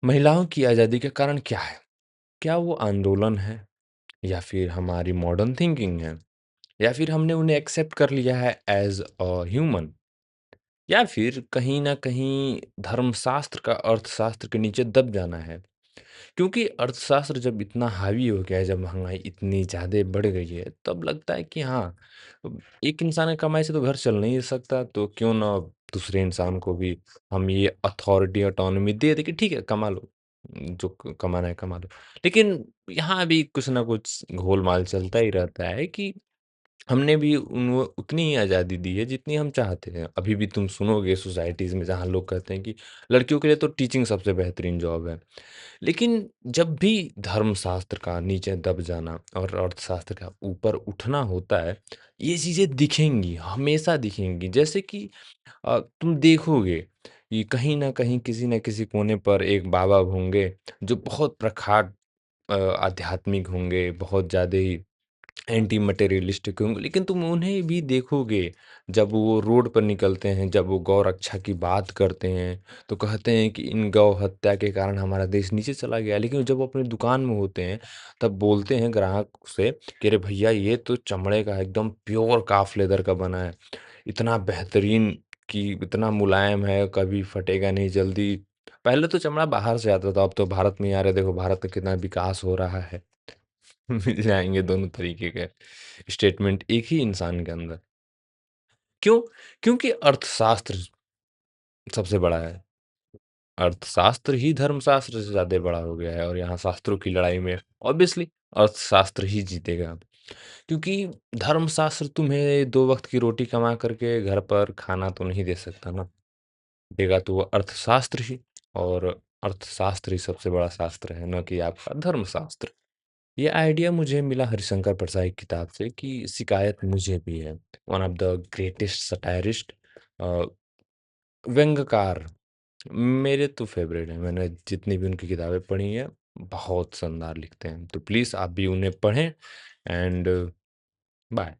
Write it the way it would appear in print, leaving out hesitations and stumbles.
महिलाओं की आज़ादी का कारण क्या है? क्या वो आंदोलन है? या फिर हमारी मॉडर्न थिंकिंग है? या फिर हमने उन्हें एक्सेप्ट कर लिया है एज़ अ ह्यूमन? या फिर कहीं न कहीं धर्मशास्त्र का अर्थशास्त्र के नीचे दब जाना है? क्योंकि अर्थशास्त्र जब इतना हावी हो गया है, जब महँगाई इतनी ज़्यादा बढ़ गई है, तब लगता है कि हाँ, एक इंसान की कमाई से तो घर चल नहीं सकता, तो क्यों ना दूसरे इंसान को भी हम ये अथॉरिटी, ऑटोनॉमी दे दें कि ठीक है, कमा लो, जो क कमाना है कमा लो। लेकिन यहाँ भी कुछ ना कुछ घोल-माल चलता ही रहता है कि हमने भी उतनी ही आज़ादी दी है जितनी हम चाहते हैं। अभी भी तुम सुनोगे सोसाइटीज़ में जहाँ लोग कहते हैं कि लड़कियों के लिए तो टीचिंग सबसे बेहतरीन जॉब है। लेकिन जब भी धर्मशास्त्र का नीचे दब जाना और अर्थशास्त्र का ऊपर उठना होता है, ये चीज़ें दिखेंगी, हमेशा दिखेंगी। जैसे कि तुम देखोगे कि कहीं न कहीं, किसी न किसी कोने पर एक बाबा होंगे, जो बहुत प्रखर आध्यात्मिक होंगे, बहुत ज़्यादा ही एंटी मटेरियलिस्टिक होंगे, लेकिन तुम उन्हें भी देखोगे, जब वो रोड पर निकलते हैं, जब वो गौ रक्षा की बात करते हैं, तो कहते हैं कि इन गौ हत्या के कारण हमारा देश नीचे चला गया। लेकिन जब वो अपनी दुकान में होते हैं, तब बोलते हैं ग्राहक से कि अरे भैया, ये तो चमड़े का एकदम प्योर काफ लेदर का बना है, इतना बेहतरीन कि इतना मुलायम है, कभी फटेगा नहीं जल्दी। पहले तो चमड़ा बाहर से आता था, अब तो भारत में ही आ रहा है, देखो भारत का कितना विकास हो रहा है। मिल जाएँगे दोनों तरीके के स्टेटमेंट एक ही इंसान के अंदर। क्यों? क्योंकि अर्थशास्त्र सबसे बड़ा है। अर्थशास्त्र ही धर्मशास्त्र से ज़्यादा बड़ा हो गया है और यहाँ शास्त्रों की लड़ाई में ऑब्वियसली अर्थशास्त्र ही जीतेगा। क्योंकि धर्मशास्त्र तुम्हें 2 वक़्त की रोटी कमा करके घर पर खाना तो नहीं दे सकता ना। देगा तो वो अर्थशास्त्र ही, और अर्थशास्त्र ही सबसे बड़ा शास्त्र है, ना कि आपका धर्मशास्त्र। ये आइडिया मुझे मिला हरिशंकर प्रसाद की किताब से कि शिकायत मुझे भी है। One of the greatest satirist, uh, व्यंग्यकार मेरे तो फ़ेवरेट हैं। मैंने जितनी भी उनकी किताबें पढ़ी हैं, बहुत शानदार लिखते हैं। तो प्लीज़ आप भी उन्हें पढ़ें एंड बाय।